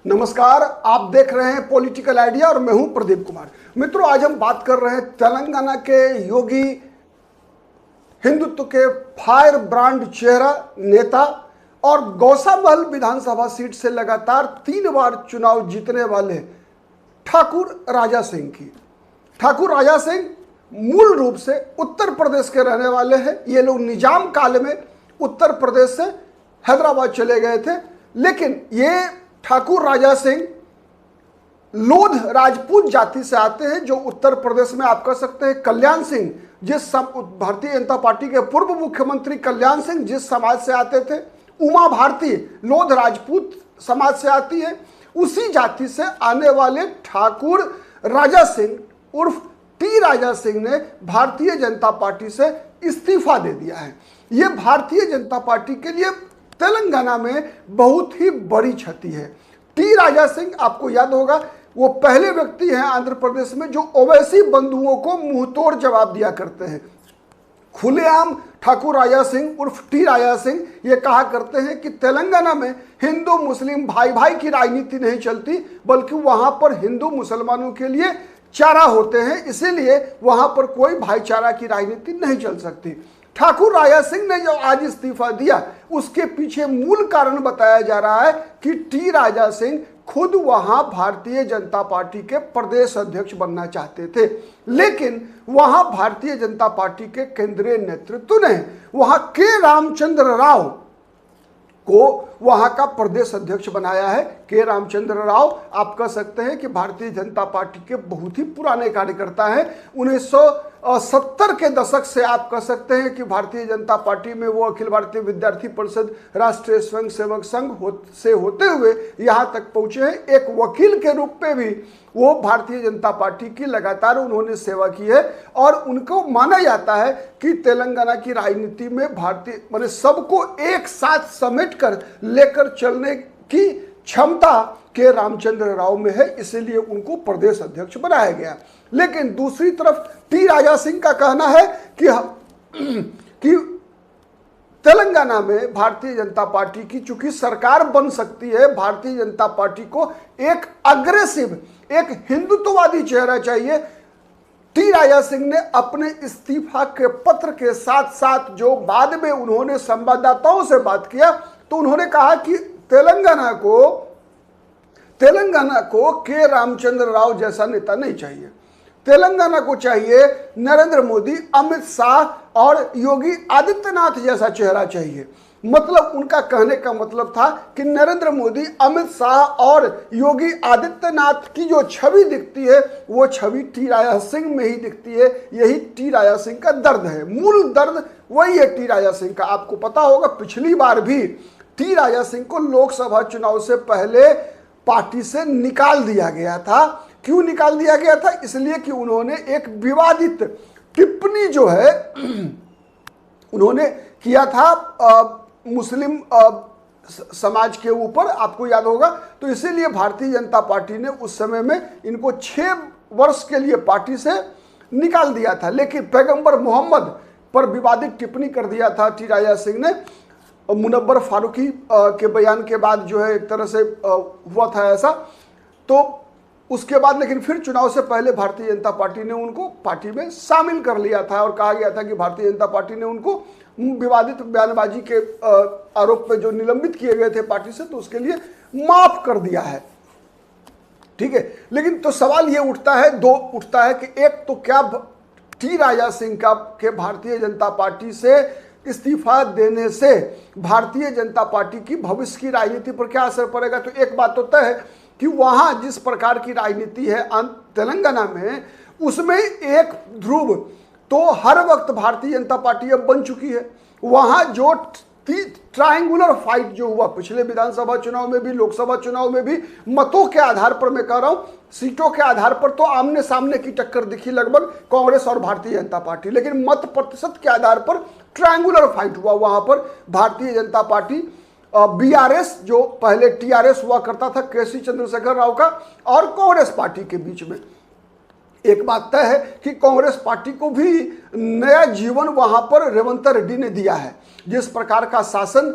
नमस्कार, आप देख रहे हैं पॉलिटिकल आइडिया और मैं हूं प्रदीप कुमार। मित्रों, आज हम बात कर रहे हैं तेलंगाना के योगी, हिंदुत्व के फायर ब्रांड चेहरा नेता और गौशामहल विधानसभा सीट से लगातार 3 बार चुनाव जीतने वाले ठाकुर राजा सिंह की। ठाकुर राजा सिंह मूल रूप से उत्तर प्रदेश के रहने वाले हैं। ये लोग निजाम काल में उत्तर प्रदेश से हैदराबाद चले गए थे, लेकिन ये ठाकुर राजा सिंह लोध राजपूत जाति से आते हैं, जो उत्तर प्रदेश में आप कह सकते हैं कल्याण सिंह, जिस भारतीय जनता पार्टी के पूर्व मुख्यमंत्री कल्याण सिंह जिस समाज से आते थे, उमा भारती लोध राजपूत समाज से आती है। उसी जाति से आने वाले ठाकुर राजा सिंह उर्फ टी राजा सिंह ने भारतीय जनता पार्टी से इस्तीफा दे दिया है। ये भारतीय जनता पार्टी के लिए तेलंगाना में बहुत ही बड़ी क्षति है। टी राजा सिंह, आपको याद होगा, वो पहले व्यक्ति हैं आंध्र प्रदेश में जो ओवैसी बंधुओं को मुंहतोड़ जवाब दिया करते हैं। खुलेआम ठाकुर राजा सिंह उर्फ टी राजा सिंह ये कहा करते हैं कि तेलंगाना में हिंदू मुस्लिम भाई भाई की राजनीति नहीं चलती, बल्कि वहां पर हिंदू मुसलमानों के लिए चारा होते हैं, इसीलिए वहां पर कोई भाईचारा की राजनीति नहीं चल सकती। ठाकुर राजा सिंह ने जो आज इस्तीफा दिया, उसके पीछे मूल कारण बताया जा रहा है कि टी राजा सिंह खुद वहां भारतीय जनता पार्टी के प्रदेश अध्यक्ष बनना चाहते थे, लेकिन वहां भारतीय जनता पार्टी के केंद्रीय नेतृत्व ने वहां के रामचंद्र राव को वहां का प्रदेश अध्यक्ष बनाया है। के रामचंद्र राव, आप कह सकते हैं कि भारतीय जनता पार्टी के बहुत ही पुराने कार्यकर्ता हैं। 1970 के दशक से आप कह सकते हैं कि भारतीय जनता पार्टी में वो अखिल भारतीय विद्यार्थी परिषद, राष्ट्रीय स्वयंसेवक संघ से होते हुए यहाँ तक पहुंचे हैं। एक वकील के रूप में भी वो भारतीय जनता पार्टी की लगातार उन्होंने सेवा की है और उनको माना जाता है कि तेलंगाना की राजनीति में भारतीय माने सबको एक साथ समेट कर लेकर चलने की क्षमता के रामचंद्र राव में है, इसीलिए उनको प्रदेश अध्यक्ष बनाया गया। लेकिन दूसरी तरफ टी राजा सिंह का कहना है कि तेलंगाना में भारतीय जनता पार्टी की चूंकि सरकार बन सकती है, भारतीय जनता पार्टी को एक अग्रेसिव, एक हिंदुत्ववादी चेहरा चाहिए। टी राजा सिंह ने अपने इस्तीफा के पत्र के साथ साथ जो बाद में उन्होंने संवाददाताओं से बात किया, तो उन्होंने कहा कि तेलंगाना को के रामचंद्र राव जैसा नेता नहीं चाहिए। तेलंगाना को चाहिए नरेंद्र मोदी, अमित शाह और योगी आदित्यनाथ जैसा चेहरा चाहिए। मतलब उनका कहने का मतलब था कि नरेंद्र मोदी, अमित शाह और योगी आदित्यनाथ की जो छवि दिखती है वो छवि टी राजा सिंह में ही दिखती है। यही टी राजा सिंह का दर्द है, मूल दर्द वही है टी राजा सिंह का। आपको पता होगा पिछली बार भी टी राजा सिंह को लोकसभा चुनाव से पहले पार्टी से निकाल दिया गया था। क्यों निकाल दिया गया था? इसलिए कि उन्होंने एक विवादित टिप्पणी जो है उन्होंने किया था मुस्लिम समाज के ऊपर, आपको याद होगा। तो इसीलिए भारतीय जनता पार्टी ने उस समय में इनको 6 वर्ष के लिए पार्टी से निकाल दिया था। लेकिन पैगंबर मोहम्मद पर विवादित टिप्पणी कर दिया था टी राजा सिंह ने, मुनव्वर फारूकी के बयान के बाद जो है एक तरह से हुआ था ऐसा। तो उसके बाद लेकिन फिर चुनाव से पहले भारतीय जनता पार्टी ने उनको पार्टी में शामिल कर लिया था और कहा गया था कि भारतीय जनता पार्टी ने उनको विवादित बयानबाजी के आरोप में जो निलंबित किए गए थे पार्टी से, तो उसके लिए माफ कर दिया है। ठीक है, लेकिन तो सवाल ये उठता है कि एक तो क्या टी राजा सिंह के भारतीय जनता पार्टी से इस्तीफा देने से भारतीय जनता पार्टी की भविष्य की राजनीति पर क्या असर पड़ेगा? तो एक बात तो तय है कि वहां जिस प्रकार की राजनीति है तेलंगाना में, उसमें एक ध्रुव तो हर वक्त भारतीय जनता पार्टी अब बन चुकी है। वहां जो ट्रायंगुलर फाइट जो हुआ पिछले विधानसभा चुनाव में भी, लोकसभा चुनाव में भी, मतों के आधार पर मैं कह रहा हूं, सीटों के आधार पर तो आमने सामने की टक्कर दिखी लगभग कांग्रेस और भारतीय जनता पार्टी, लेकिन मत प्रतिशत के आधार पर ट्रायंगुलर फाइट हुआ। वहां पर भारतीय जनता पार्टी, बीआरएस जो पहले टीआरएस हुआ करता था केसी चंद्रशेखर राव का, और कांग्रेस पार्टी के बीच में एक बात तय है कि कांग्रेस पार्टी को भी नया जीवन वहां पर रेवंत रेड्डी ने दिया है। जिस प्रकार का शासन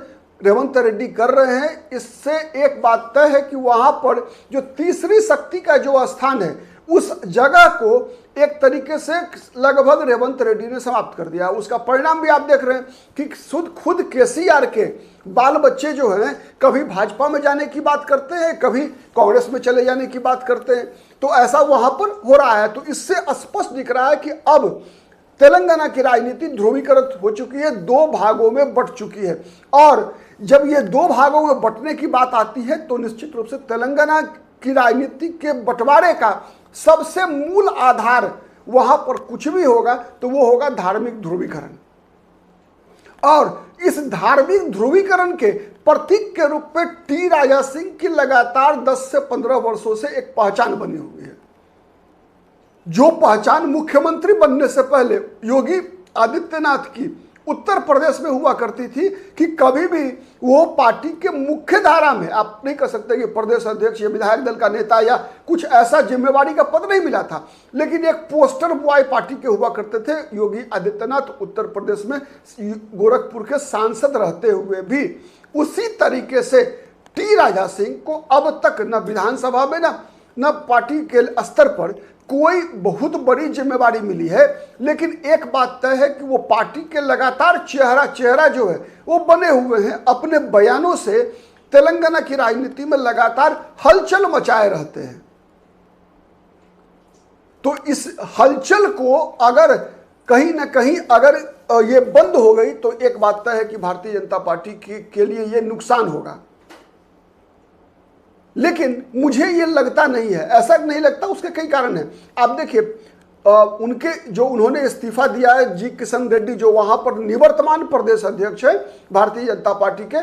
रेवंत रेड्डी कर रहे हैं, इससे एक बात तय है कि वहां पर जो तीसरी शक्ति का जो स्थान है उस जगह को एक तरीके से लगभग रेवंत रेड्डी ने समाप्त कर दिया। उसका परिणाम भी आप देख रहे हैं कि खुद केसीआर के बाल बच्चे जो हैं कभी भाजपा में जाने की बात करते हैं, कभी कांग्रेस में चले जाने की बात करते हैं। तो ऐसा वहां पर हो रहा है। तो इससे स्पष्ट दिख रहा है कि अब तेलंगाना की राजनीति ध्रुवीकृत हो चुकी है, दो भागों में बंट चुकी है। और जब ये दो भागों में बंटने की बात आती है तो निश्चित रूप से तेलंगाना की राजनीति के बंटवारे का सबसे मूल आधार वहां पर कुछ भी होगा तो वो होगा धार्मिक ध्रुवीकरण। और इस धार्मिक ध्रुवीकरण के प्रतीक के रूप में टी राजा सिंह की लगातार 10 से 15 वर्षों से एक पहचान बनी हुई है, जो पहचान मुख्यमंत्री बनने से पहले योगी आदित्यनाथ की उत्तर प्रदेश में हुआ करती थी कि कभी भी वो पार्टी के मुख्य धारा में, आप नहीं कह सकते कि प्रदेश अध्यक्ष या विधायक दल का नेता या कुछ ऐसा जिम्मेवारी का पद नहीं मिला था, लेकिन एक पोस्टर बॉय पार्टी के हुआ करते थे। योगी आदित्यनाथ उत्तर प्रदेश में गोरखपुर के सांसद रहते हुए भी उसी तरीके से टी राजा सिंह को अब तक न विधानसभा में न पार्टी के स्तर पर कोई बहुत बड़ी जिम्मेवारी मिली है। लेकिन एक बात तय है कि वो पार्टी के लगातार चेहरा जो है वो बने हुए हैं, अपने बयानों से तेलंगाना की राजनीति में लगातार हलचल मचाए रहते हैं। तो इस हलचल को अगर कहीं ना कहीं अगर ये बंद हो गई तो एक बात तय है कि भारतीय जनता पार्टी के लिए ये नुकसान होगा। लेकिन मुझे ये लगता नहीं है, ऐसा नहीं लगता। उसके कई कारण हैं। आप देखिए उनके जो उन्होंने इस्तीफा दिया है जी किशन रेड्डी, जो वहां पर निवर्तमान प्रदेश अध्यक्ष है भारतीय जनता पार्टी के,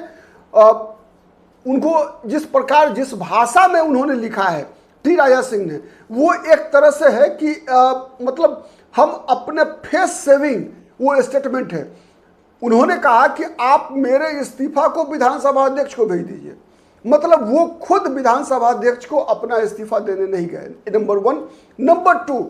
उनको जिस प्रकार जिस भाषा में उन्होंने लिखा है टी राजा सिंह ने, वो एक तरह से है कि मतलब हम अपने फेस सेविंग, वो स्टेटमेंट है। उन्होंने कहा कि आप मेरे इस्तीफा को विधानसभा अध्यक्ष को भेज दीजिए, मतलब वो खुद विधानसभा अध्यक्ष को अपना इस्तीफा देने नहीं गए, नंबर 1। नंबर 2,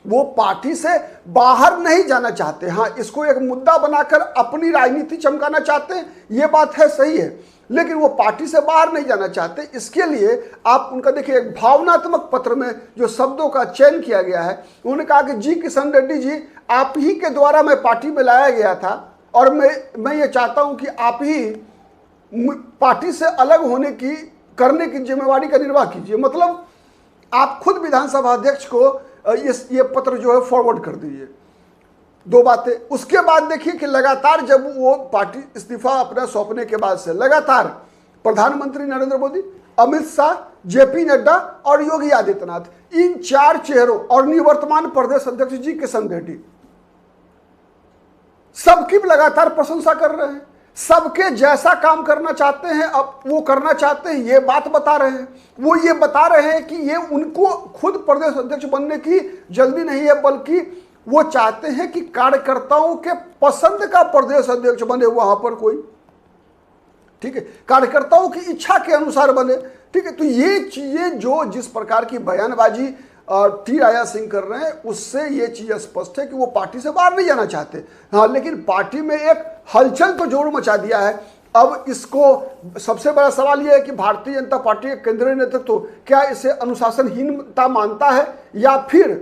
वो पार्टी से बाहर नहीं जाना चाहते। हाँ, इसको एक मुद्दा बनाकर अपनी राजनीति चमकाना चाहते हैं, ये बात है, सही है, लेकिन वो पार्टी से बाहर नहीं जाना चाहते। इसके लिए आप उनका देखिए, एक भावनात्मक पत्र में जो शब्दों का चयन किया गया है, उन्होंने कहा कि जी किशन रेड्डी जी, आप ही के द्वारा मैं पार्टी में लाया गया था और मैं ये चाहता हूं कि आप ही पार्टी से अलग होने की करने की जिम्मेवारी का निर्वाह कीजिए। मतलब आप खुद विधानसभा अध्यक्ष को ये पत्र जो है फॉरवर्ड कर दीजिए। दो बातें। उसके बाद देखिए कि लगातार जब वो पार्टी इस्तीफा अपना सौंपने के बाद से लगातार प्रधानमंत्री नरेंद्र मोदी, अमित शाह, जेपी नड्डा और योगी आदित्यनाथ, इन 4 चेहरों और निवर्तमान प्रदेश अध्यक्ष जी किशन रेड्डी, सबकी लगातार प्रशंसा कर रहे हैं। सबके जैसा काम करना चाहते हैं, अब वो करना चाहते हैं, ये बात बता रहे हैं। वो ये बता रहे हैं कि ये उनको खुद प्रदेश अध्यक्ष बनने की जल्दी नहीं है, बल्कि वो चाहते हैं कि कार्यकर्ताओं के पसंद का प्रदेश अध्यक्ष बने वहां पर कोई, ठीक है, कार्यकर्ताओं की इच्छा के अनुसार बने, ठीक है। तो ये चीजें जो जिस प्रकार की बयानबाजी टी राजा सिंह कर रहे हैं, उससे ये चीज स्पष्ट है कि वो पार्टी से बाहर नहीं जाना चाहते। हाँ, लेकिन पार्टी में एक हलचल तो जोर मचा दिया है। अब इसको सबसे बड़ा सवाल यह है कि भारतीय जनता पार्टी के केंद्रीय नेतृत्व क्या इसे अनुशासनहीनता मानता है, या फिर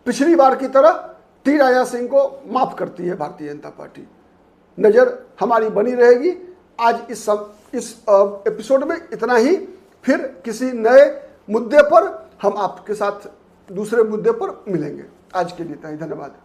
पिछली बार की तरह टी राजा सिंह को माफ करती है भारतीय जनता पार्टी। नजर हमारी बनी रहेगी। आज इस एपिसोड में इतना ही। फिर किसी नए मुद्दे पर हम आपके साथ दूसरे मुद्दे पर मिलेंगे। आज के लिए इतना ही। धन्यवाद।